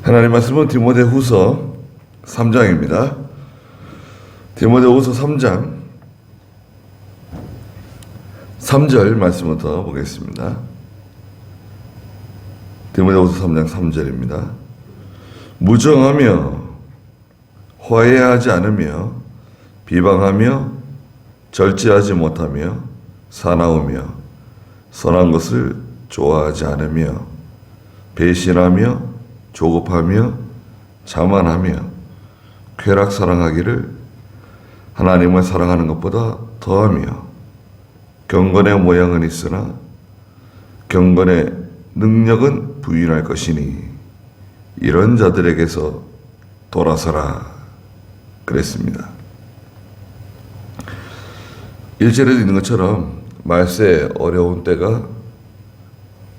하나님 말씀은 디모데후서 3장입니다. 디모데후서 3장 3절 말씀부터 보겠습니다. 디모데후서 3장 3절입니다. 무정하며 화해하지 않으며 비방하며 절제하지 못하며 사나우며 선한 것을 좋아하지 않으며 배신하며 조급하며 자만하며 쾌락 사랑하기를 하나님을 사랑하는 것보다 더하며 경건의 모양은 있으나 경건의 능력은 부인할 것이니 이런 자들에게서 돌아서라 그랬습니다. 1절에도 있는 것처럼 말세에 어려운 때가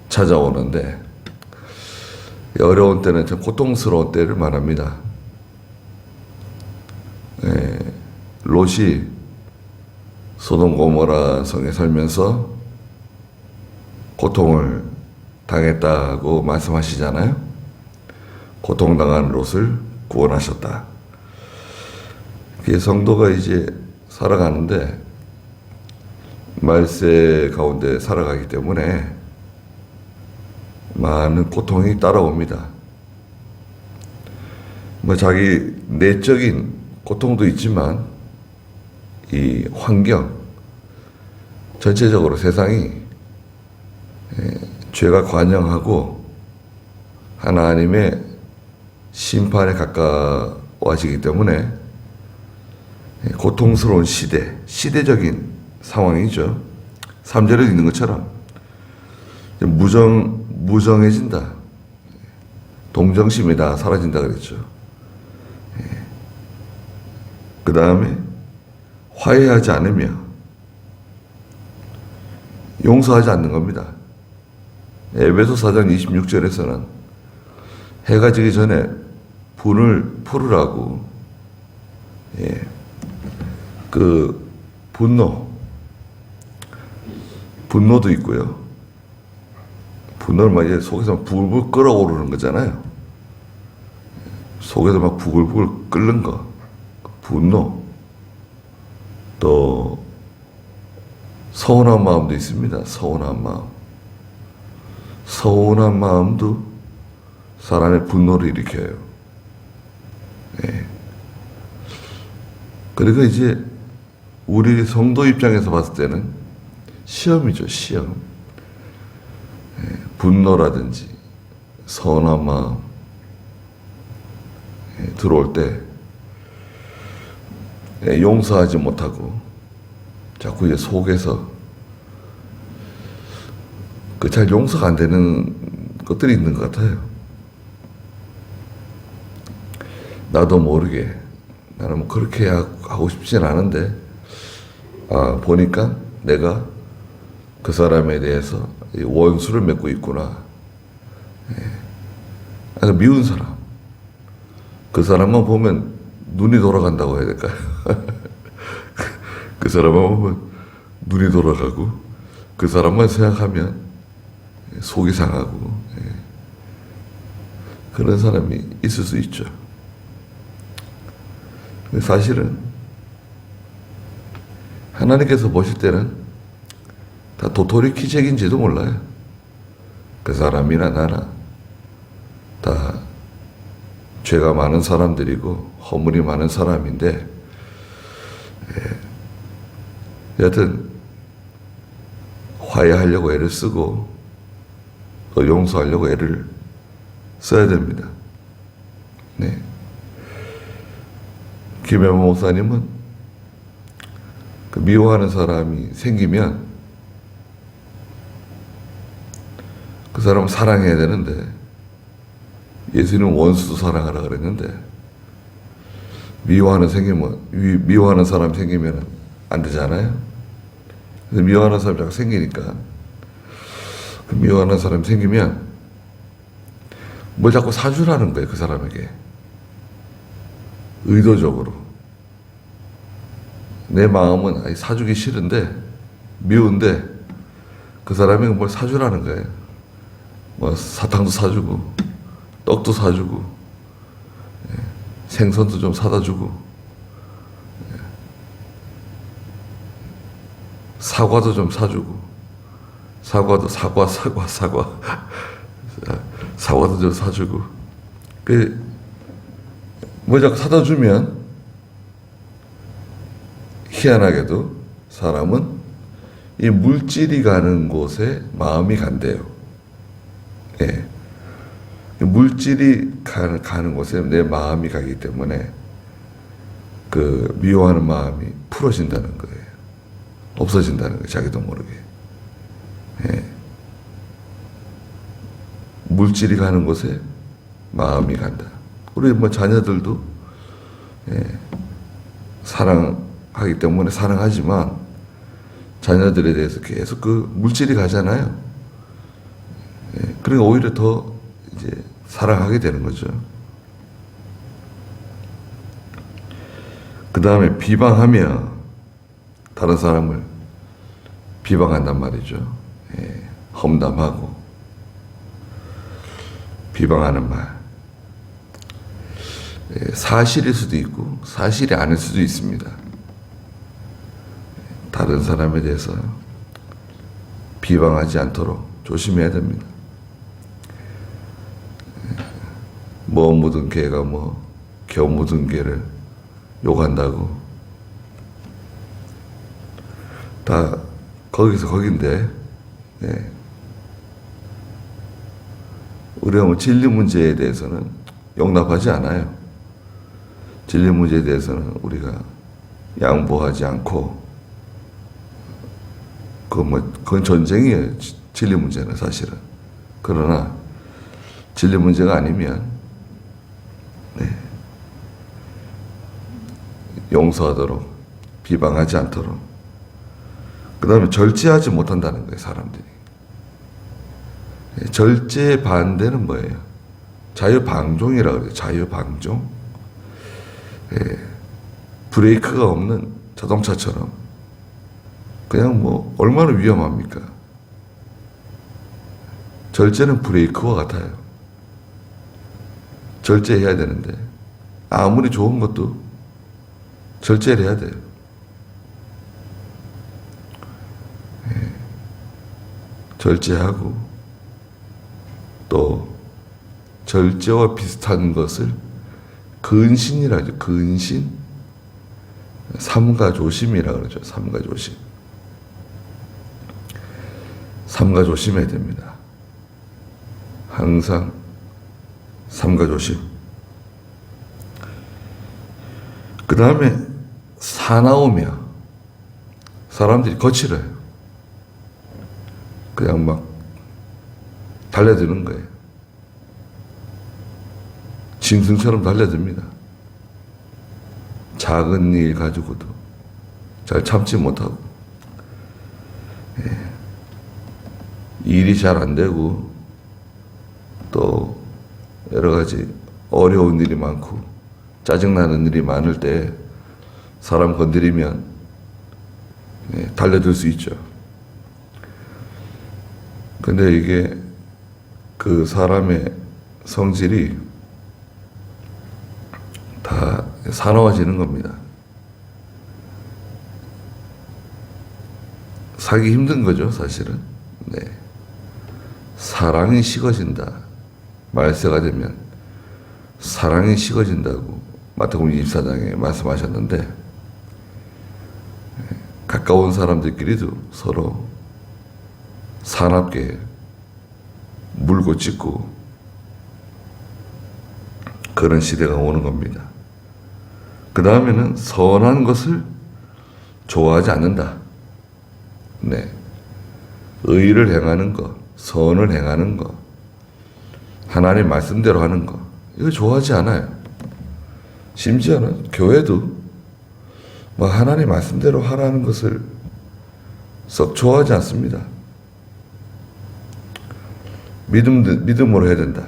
찾아오는데 어려운 때는 참 고통스러운 때를 말합니다. 롯이 소돔 고모라 성에 살면서 고통을 당했다고 말씀하시잖아요. 고통당한 롯을 구원하셨다. 성도가 이제 살아가는데 말세 가운데 살아가기 때문에 많은 고통이 따라옵니다. 자기 내적인 고통도 있지만 이 환경 전체적으로 세상이 죄가 관영하고 하나님의 심판에 가까워지기 때문에 고통스러운 시대적인 상황이죠. 3절에 있는 것처럼 무정해진다. 동정심이 다 사라진다 그랬죠. 그 다음에 화해하지 않으며 용서하지 않는 겁니다. 에베소 4장 26절에서는 해가 지기 전에 분을 풀으라고 그 분노도 있고요. 분노를 막 이제 속에서 부글부글 끓어오르는 거잖아요. 속에서 막 부글부글 끓는 거. 분노. 또 서운한 마음도 있습니다. 서운한 마음. 서운한 마음도 사람의 분노를 일으켜요. 그리고 이제 우리 성도 입장에서 봤을 때는 시험이죠. 시험. 분노라든지 서운한 마음 들어올 때 용서하지 못하고 자꾸 이제 속에서 잘 용서가 안 되는 것들이 있는 것 같아요. 나도 모르게 나는 뭐 그렇게 하고 싶진 않은데 보니까 내가 그 사람에 대해서 원수를 맺고 있구나. 미운 사람. 그 사람만 보면 눈이 돌아간다고 해야 될까요? 그 사람만 보면 눈이 돌아가고 그 사람만 생각하면 속이 상하고 그런 사람이 있을 수 있죠. 사실은 하나님께서 보실 때는 다 도토리 키재기인지도 몰라요. 그 사람이나 나나 다 죄가 많은 사람들이고 허물이 많은 사람인데 여하튼 화해하려고 애를 쓰고 또 용서하려고 애를 써야 됩니다. 네. 김혜모 목사님은 그 미워하는 사람이 생기면 그 사람을 사랑해야 되는데 예수님은 원수도 사랑하라 그랬는데 미워하는 사람 생기면 안 되잖아요. 그래서 미워하는 사람이 자꾸 생기니까 그 미워하는 사람이 생기면 뭘 자꾸 사주라는 거예요. 그 사람에게 의도적으로 내 마음은 사주기 싫은데 미운데 그 사람이 뭘 사주라는 거예요. 뭐 사탕도 사주고 떡도 사주고 생선도 좀 사다 주고, 사과도 좀 사주고, 사과도 사과도 좀 사주고, 뭐 자꾸 사다 주면 희한하게도 사람은 이 물질이 가는 곳에 마음이 간대요. 예. 물질이 가는 곳에 내 마음이 가기 때문에 그 미워하는 마음이 풀어진다는 거예요. 없어진다는 거예요. 자기도 모르게. 예. 물질이 가는 곳에 마음이 간다. 우리 뭐 자녀들도 예. 사랑하기 때문에 사랑하지만 자녀들에 대해서 계속 그 물질이 가잖아요. 예. 그러니까 오히려 더 이제 사랑하게 되는 거죠. 그 다음에 비방하며 다른 사람을 비방한단 말이죠. 예, 험담하고 비방하는 말. 예, 사실일 수도 있고 사실이 아닐 수도 있습니다. 다른 사람에 대해서 비방하지 않도록 조심해야 됩니다. 뭐 묻은 개가 겨 묻은 개를 욕한다고. 다 거기서 거긴데, 네. 우리가 뭐 진리 문제에 대해서는 용납하지 않아요. 진리 문제에 대해서는 우리가 양보하지 않고, 그건 전쟁이에요. 진리 문제는 사실은. 그러나 진리 문제가 아니면 네. 용서하도록, 비방하지 않도록. 그 다음에 절제하지 못한다는 거예요, 사람들이. 절제의 반대는 뭐예요? 자유방종이라고 그래요. 자유방종. 예. 브레이크가 없는 자동차처럼. 그냥 얼마나 위험합니까? 절제는 브레이크와 같아요. 절제해야 되는데, 아무리 좋은 것도 절제를 해야 돼요. 예. 절제하고, 또 절제와 비슷한 것을 근신이라 하죠. 근신. 삼가 조심이라고 그러죠. 삼가 조심. 삼가 조심해야 됩니다. 항상 삼가 조심. 그 다음에 사나우며 사람들이 거칠어요. 그냥 막 달려드는 거예요. 짐승처럼 달려듭니다. 작은 일 가지고도 잘 참지 못하고, 예. 일이 잘 안 되고, 또 여러 가지 어려운 일이 많고 짜증나는 일이 많을 때 사람 건드리면 예, 달려들 수 있죠. 근데 이게 그 사람의 성질이 다 사나워지는 겁니다. 살기 힘든 거죠, 사실은. 네. 사랑이 식어진다. 말세가 되면 사랑이 식어진다고 마태복음 24장에 말씀하셨는데, 가까운 사람들끼리도 서로 사납게 물고 찢고 그런 시대가 오는 겁니다. 그 다음에는 선한 것을 좋아하지 않는다. 네. 의를 행하는 것, 선을 행하는 것, 하나님 말씀대로 하는 것, 이거 좋아하지 않아요. 심지어는 교회도 하나님 말씀대로 하라는 것을 썩 좋아하지 않습니다. 믿음으로 해야 된다.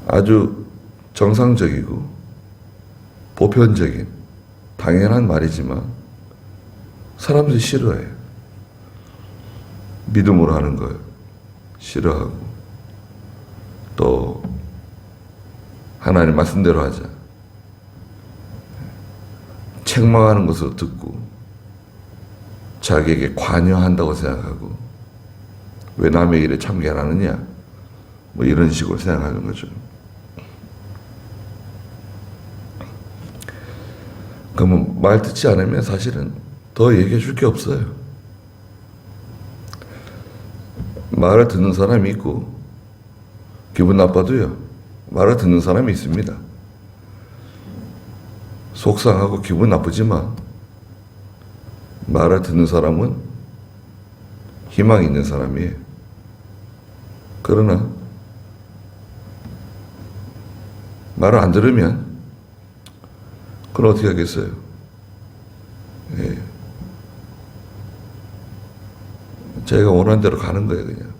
아주 정상적이고 보편적인 당연한 말이지만 사람들이 싫어해요. 믿음으로 하는 걸 싫어하고, 또 하나님 말씀대로 하자. 책망하는 것을 듣고 자기에게 관여한다고 생각하고 왜 남의 일에 참견 안 하느냐 뭐 이런 식으로 생각하는 거죠. 그러면 말 듣지 않으면 사실은 더 얘기해 줄 게 없어요. 말을 듣는 사람이 있고 기분 나빠도요 말을 듣는 사람이 있습니다. 속상하고 기분 나쁘지만 말을 듣는 사람은 희망이 있는 사람이에요. 그러나 말을 안 들으면 그건 어떻게 하겠어요? 예. 자기가 원하는 대로 가는 거예요, 그냥.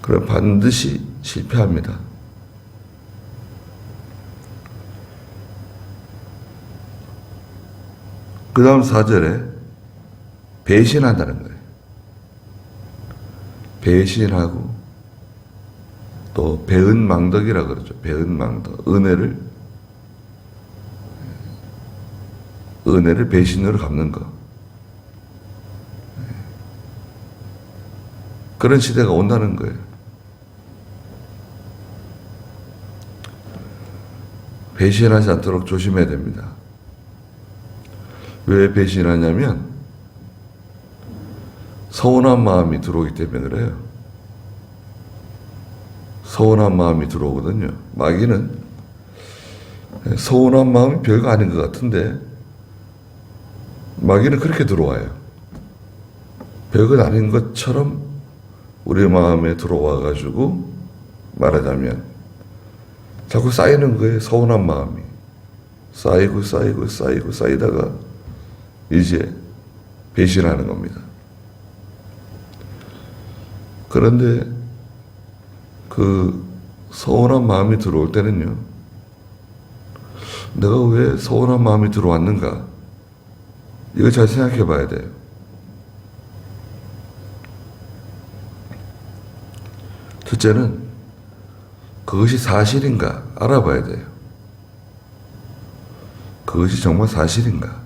그럼 반드시 실패합니다. 그 다음 4절에 배신한다는 거예요. 배신하고 또 배은망덕이라 그러죠. 배은망덕. 은혜를 배신으로 갚는 거. 그런 시대가 온다는 거예요. 배신하지 않도록 조심해야 됩니다. 왜 배신하냐면 서운한 마음이 들어오기 때문에 그래요. 서운한 마음이 들어오거든요. 마귀는 서운한 마음이 별거 아닌 것 같은데 마귀는 그렇게 들어와요. 별것 아닌 것처럼 우리 마음에 들어와 가지고 말하자면 자꾸 쌓이는 거예요. 서운한 마음이 쌓이고 쌓이다가 이제 배신하는 겁니다. 그런데 그 서운한 마음이 들어올 때는요, 내가 왜 서운한 마음이 들어왔는가? 이거 잘 생각해 봐야 돼요. 첫째는 그것이 사실인가 알아봐야 돼요. 그것이 정말 사실인가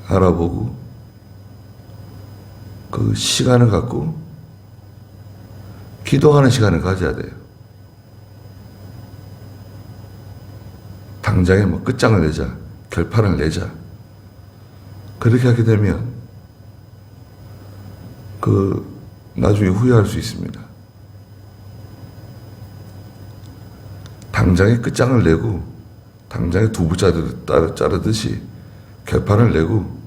알아보고 그 시간을 갖고 기도하는 시간을 가져야 돼요. 당장에 뭐 끝장을 내자, 결판을 내자. 그렇게 하게 되면 나중에 후회할 수 있습니다. 당장에 끝장을 내고 당장에 두부 자르듯이 결판을 내고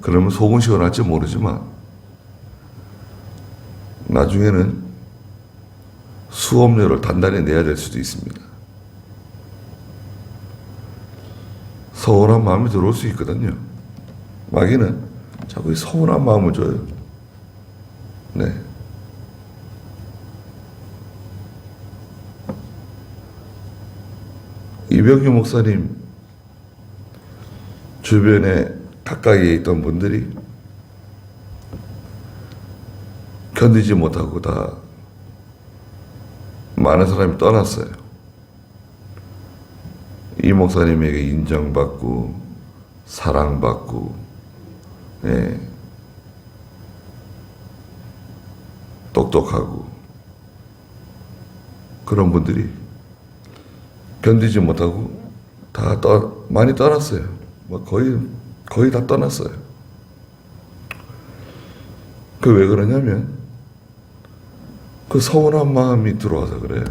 그러면 속은 시원할지 모르지만 나중에는 수업료를 단단히 내야 될 수도 있습니다. 서운한 마음이 들어올 수 있거든요. 마귀는 자꾸 서운한 마음을 줘요. 네. 이병규 목사님 주변에 가까이에 있던 분들이 견디지 못하고 다 많은 사람이 떠났어요. 이 목사님에게 인정받고 사랑받고 똑똑하고 그런 분들이 견디지 못하고 많이 떠났어요. 뭐 거의 다 떠났어요. 그 왜 그러냐면 그 서운한 마음이 들어와서 그래요.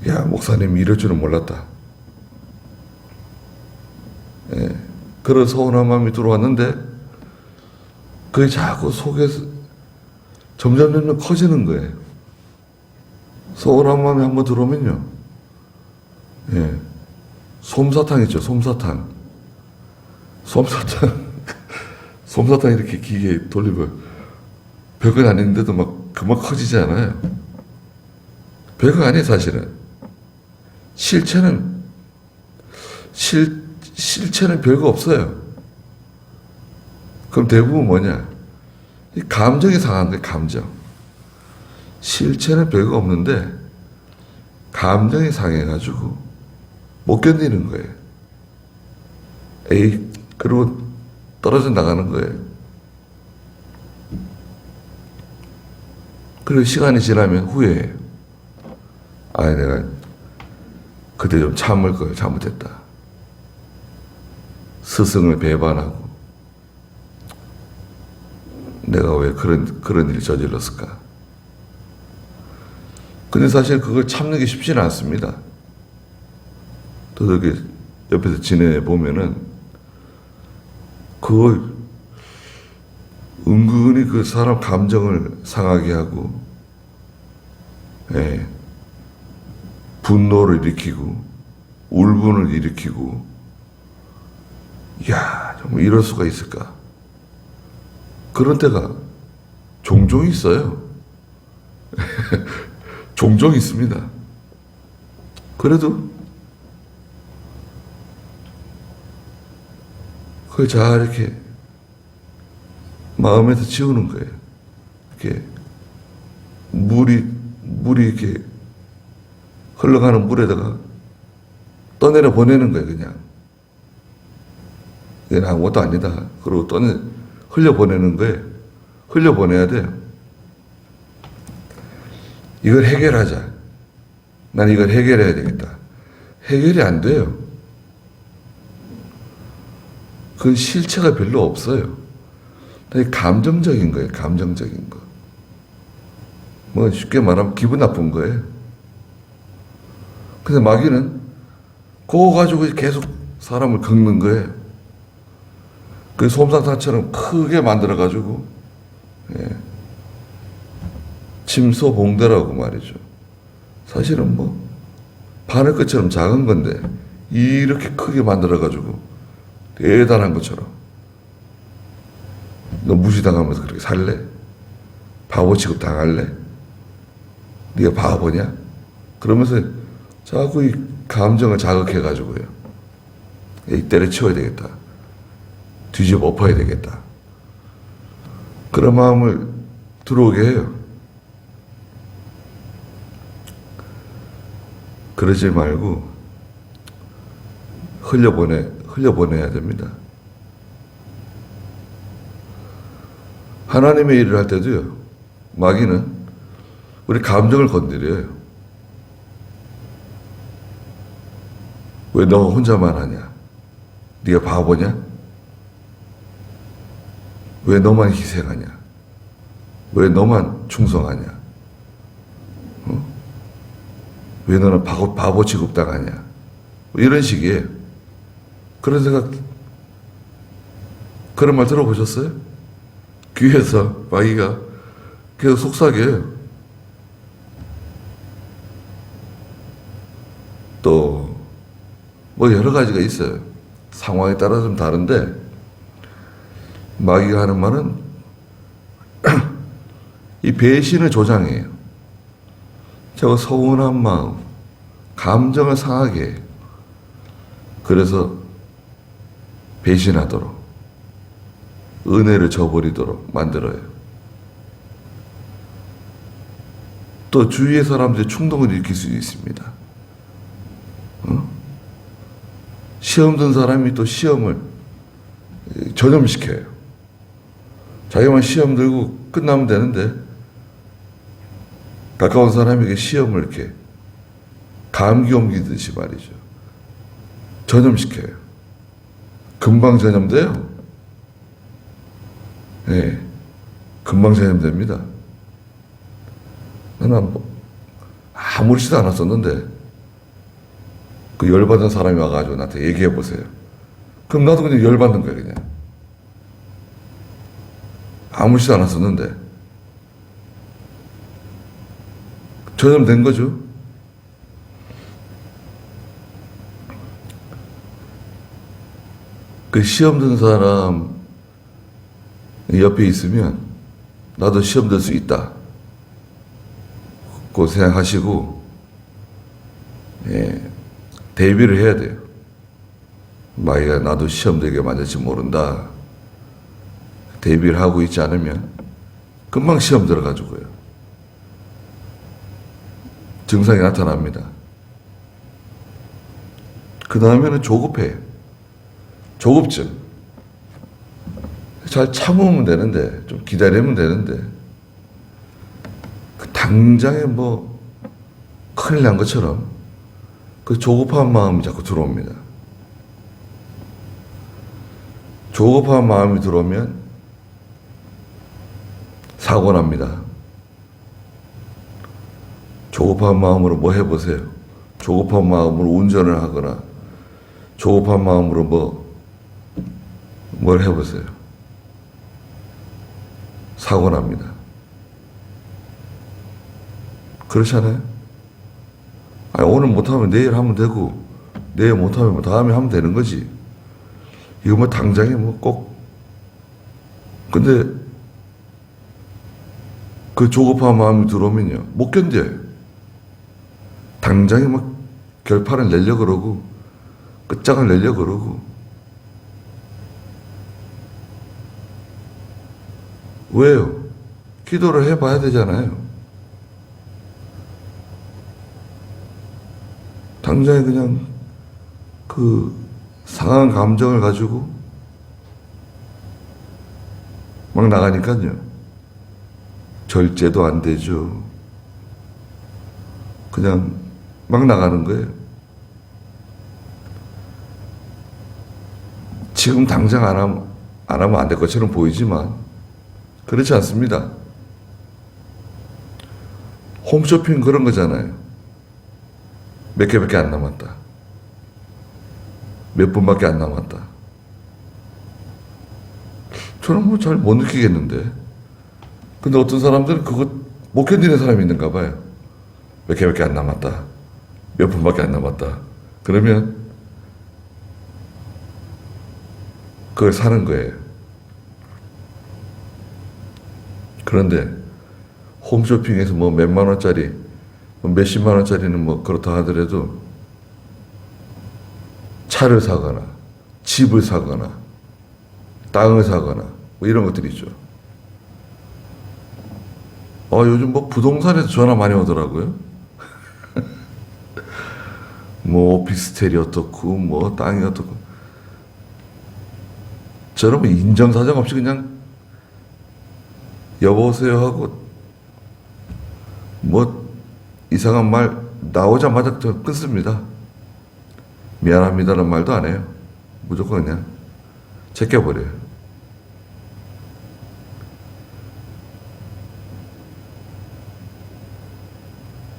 야, 목사님 이럴 줄은 몰랐다. 그런 서운한 마음이 들어왔는데 그게 자꾸 속에서 점점 커지는 거예요. 서운한 마음이 한번 들어오면요. 솜사탕 있죠, 솜사탕. 솜사탕 이렇게 기계 돌리면 별건 아닌데도 막 그만 커지지 않아요. 별거 아니에요, 사실은. 실체는 별거 없어요. 그럼 대부분 뭐냐? 이 감정이 상한 거예요, 감정. 실체는 별거 없는데 감정이 상해가지고 못 견디는 거예요. 에이, 그리고 떨어져 나가는 거예요. 그리고 시간이 지나면 후회해요. 아, 내가 그때 좀 참을 걸 잘못했다. 스승을 배반하고 내가 왜 그런 일을 저질렀을까? 근데 사실 그걸 참는 게 쉽지는 않습니다. 또 이렇게 옆에서 지내보면은 그걸 은근히 그 사람 감정을 상하게 하고, 예, 분노를 일으키고, 울분을 일으키고, 이야, 정말 이럴 수가 있을까? 그런 때가 종종 있어요. 종종 있습니다. 그래도 그걸 잘 이렇게 마음에서 지우는 거예요. 이렇게 물이 이렇게 흘러가는 물에다가 떠내려 보내는 거예요, 그냥. 이건 아무것도 아니다. 그리고 흘려보내는 거예요. 흘려보내야 돼요. 이걸 해결하자. 난 이걸 해결해야 되겠다. 해결이 안 돼요. 그건 실체가 별로 없어요. 감정적인 거예요, 감정적인 거. 뭐 쉽게 말하면 기분 나쁜 거예요. 근데 마귀는 그거 가지고 계속 사람을 긁는 거예요. 그 솜사탕처럼 크게 만들어가지고, 예, 침소봉대라고 말이죠. 사실은 뭐 바늘끝처럼 작은 건데 이렇게 크게 만들어가지고 대단한 것처럼 너 무시당하면서 그렇게 살래? 바보 취급 당할래? 네가 바보냐? 그러면서 자꾸 이 감정을 자극해가지고요. 때려치워야 되겠다. 뒤집어 엎어야 되겠다. 그런 마음을 들어오게 해요. 그러지 말고 흘려보내야 됩니다. 하나님의 일을 할 때도요, 마귀는 우리 감정을 건드려요. 왜 너 혼자만 하냐? 네가 바보냐? 왜 너만 희생하냐? 왜 너만 충성하냐? 어? 왜 너는 바보 취급당하냐? 뭐 이런 식이에요. 그런 생각, 그런 말 들어보셨어요? 귀에서 마귀가 계속 속삭여요. 또 뭐 여러 가지가 있어요. 상황에 따라 좀 다른데 마귀가 하는 말은 이 배신을 조장해요. 저거 서운한 마음, 감정을 상하게 해요. 그래서 배신하도록, 은혜를 저버리도록 만들어요. 또 주위의 사람들이 충동을 일으킬 수 있습니다. 시험 든 사람이 또 시험을 전염시켜요. 자기만 시험 들고 끝나면 되는데 가까운 사람에게 시험을 이렇게 감기 옮기듯이 말이죠. 전염시켜요. 금방 전염돼요. 네, 금방 전염됩니다. 나는 아무렇지도 않았었는데 그 열받은 사람이 와가지고 나한테 얘기해 보세요. 그럼 나도 그냥 열받는 거예요, 그냥. 아무렇지도 않았었는데 전염된 거죠. 그 시험 든 사람 옆에 있으면 나도 시험 들 수 있다. 그 생각하시고, 예, 대비를 해야 돼요. 마귀가 나도 시험 들게 만들지 모른다. 대비를 하고 있지 않으면 금방 시험 들어가지고요. 증상이 나타납니다. 그 다음에는 조급해요. 조급증. 잘 참으면 되는데, 좀 기다리면 되는데, 그 당장에 뭐, 큰일 난 것처럼, 그 조급한 마음이 자꾸 들어옵니다. 조급한 마음이 들어오면, 사고 납니다. 조급한 마음으로 뭐 해보세요. 조급한 마음으로 운전을 하거나, 조급한 마음으로 뭘 해보세요. 사고 납니다. 그렇잖아요? 아니, 오늘 못하면 내일 하면 되고, 내일 못하면 뭐 다음에 하면 되는 거지. 이거 뭐 당장에 뭐 꼭. 근데 그 조급한 마음이 들어오면요, 못 견뎌요. 당장에 막 결판을 내려 그러고, 끝장을 내려 그러고. 왜요? 기도를 해봐야 되잖아요. 당장에 그냥 그 상한 감정을 가지고 막 나가니까요. 절제도 안 되죠. 그냥 막 나가는 거예요. 지금 당장 안 하면 안 될 것처럼 보이지만 그렇지 않습니다. 홈쇼핑 그런 거잖아요. 몇 개밖에 안 남았다. 몇 분밖에 안 남았다. 저는 뭐 잘 못 느끼겠는데. 근데 어떤 사람들은 그거 못 견디는 사람이 있는가 봐요. 몇 개밖에 안 남았다. 몇 분밖에 안 남았다. 그러면 그걸 사는 거예요. 그런데 홈쇼핑에서 뭐 몇만 원짜리, 뭐 몇십만 원짜리는 뭐 그렇다 하더라도 차를 사거나 집을 사거나 땅을 사거나 뭐 이런 것들이 있죠. 요즘 뭐 부동산에서 전화 많이 오더라고요. 뭐 오피스텔이 어떻고 뭐 땅이 어떻고. 저는 뭐 인정사정 없이 그냥 여보세요 하고 뭐 이상한 말 나오자마자 저 끊습니다. 미안합니다라는 말도 안 해요. 무조건 그냥 제껴버려요.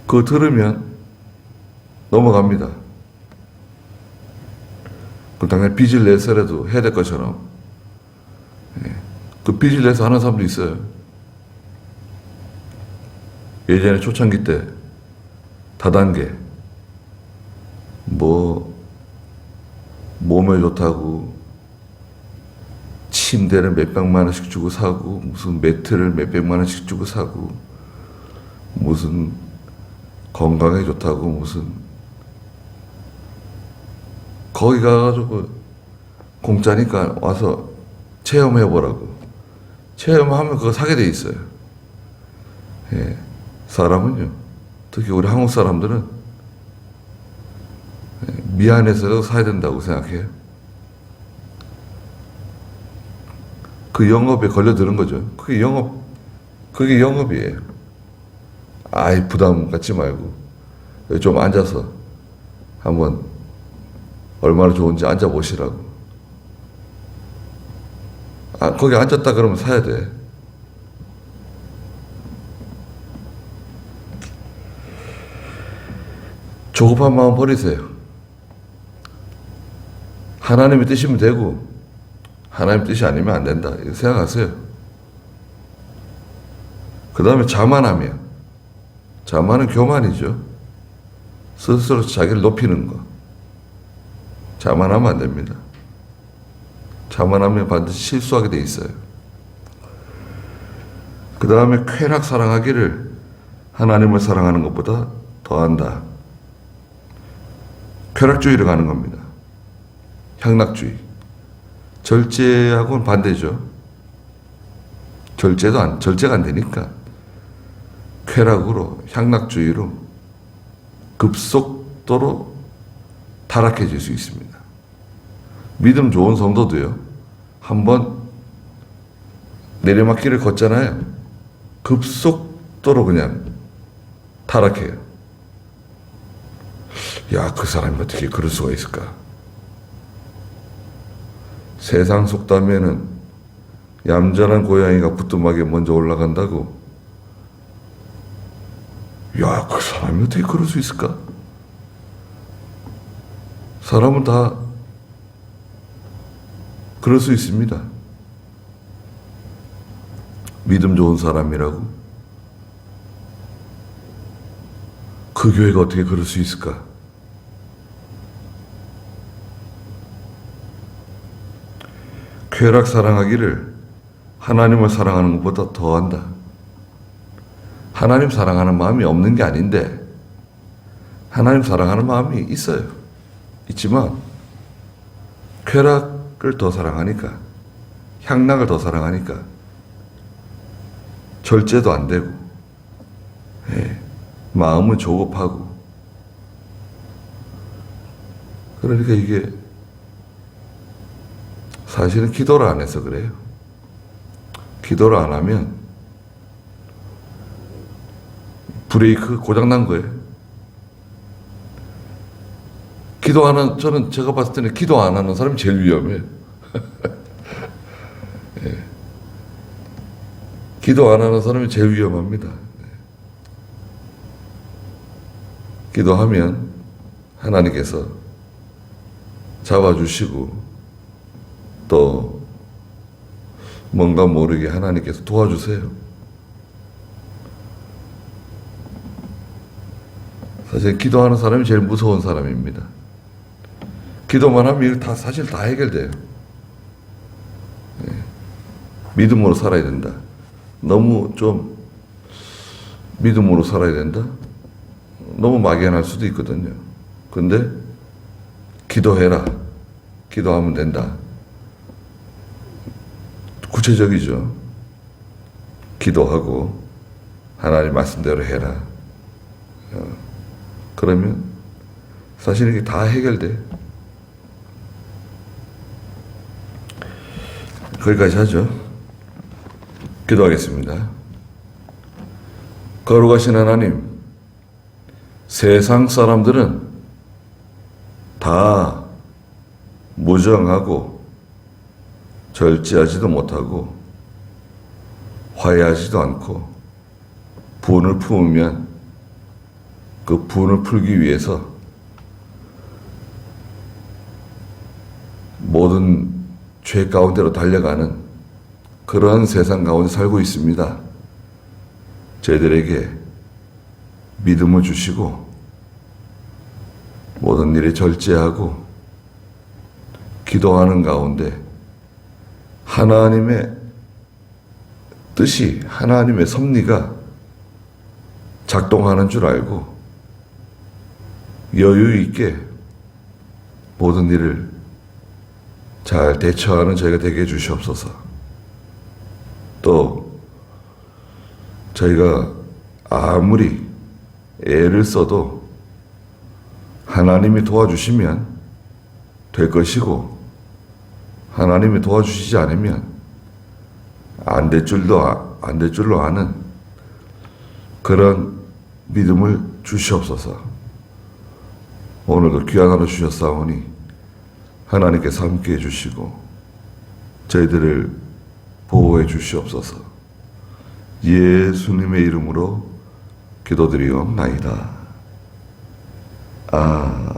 그거 들으면 넘어갑니다. 그 당연히 빚을 내서라도 해야 될 것처럼. 그 빚을 내서 하는 사람도 있어요. 예전에 초창기 때 다단계 뭐 몸에 좋다고 침대를 몇백만 원씩 주고 사고 무슨 매트를 몇백만 원씩 주고 사고 무슨 건강에 좋다고 무슨 거기 가가지고 공짜니까 와서 체험해보라고. 체험하면 그거 사게 돼 있어요. 예. 사람은요, 특히 우리 한국 사람들은 미안해서라도 사야 된다고 생각해요. 그 영업에 걸려드는 거죠. 그게 영업이에요. 아이, 부담 갖지 말고, 여기 좀 앉아서 한번 얼마나 좋은지 앉아보시라고. 거기 앉았다 그러면 사야 돼. 조급한 마음 버리세요. 하나님의 뜻이면 되고 하나님 뜻이 아니면 안 된다. 이렇게 생각하세요. 그 다음에 자만하면, 자만은 교만이죠. 스스로 자기를 높이는 거. 자만하면 안 됩니다. 자만하면 반드시 실수하게 돼 있어요. 그 다음에 쾌락 사랑하기를 하나님을 사랑하는 것보다 더한다. 쾌락주의를 가는 겁니다. 향락주의. 절제하고는 반대죠. 절제가 안 되니까 쾌락으로, 향락주의로 급속도로 타락해질 수 있습니다. 믿음 좋은 성도도요, 한번 내리막길을 걷잖아요. 급속도로 그냥 타락해요. 야, 그 사람이 어떻게 그럴 수가 있을까? 세상 속담에는 얌전한 고양이가 부뚜막에 먼저 올라간다고. 야, 그 사람이 어떻게 그럴 수 있을까? 사람은 다 그럴 수 있습니다. 믿음 좋은 사람이라고? 그 교회가 어떻게 그럴 수 있을까? 쾌락 사랑하기를 하나님을 사랑하는 것보다 더한다. 하나님 사랑하는 마음이 없는 게 아닌데, 하나님 사랑하는 마음이 있어요. 있지만 쾌락을 더 사랑하니까, 향락을 더 사랑하니까 절제도 안 되고, 마음은 조급하고. 그러니까 이게 사실은 기도를 안 해서 그래요. 기도를 안 하면 브레이크 고장난 거예요. 저는 제가 봤을 때는 기도 안 하는 사람이 제일 위험해요. 예. 기도 안 하는 사람이 제일 위험합니다. 기도하면 하나님께서 잡아주시고, 또 뭔가 모르게 하나님께서 도와주세요. 사실 기도하는 사람이 제일 무서운 사람입니다. 기도만 하면 일 사실 다 해결돼요. 믿음으로 살아야 된다. 너무 좀 믿음으로 살아야 된다. 너무 막연할 수도 있거든요. 근데 기도해라. 기도하면 된다. 구체적이죠. 기도하고 하나님 말씀대로 해라. 그러면 사실 이게 다 해결돼. 거기까지 하죠. 기도하겠습니다. 거룩하신 하나님, 세상 사람들은 다 무정하고 절제하지도 못하고 화해하지도 않고, 분을 품으면 그 분을 풀기 위해서 모든 죄 가운데로 달려가는 그러한 세상 가운데 살고 있습니다. 저희들에게 믿음을 주시고 모든 일에 절제하고 기도하는 가운데 하나님의 뜻이, 하나님의 섭리가 작동하는 줄 알고 여유 있게 모든 일을 잘 대처하는 저희가 되게 해주시옵소서. 또 저희가 아무리 애를 써도 하나님이 도와주시면 될 것이고, 하나님이 도와주시지 않으면 안 될 줄로 아는 그런 믿음을 주시옵소서. 오늘도 귀한 하루 주셨사오니 하나님께서 함께해 주시고 저희들을 보호해 주시옵소서. 예수님의 이름으로 기도드리옵나이다. 아멘.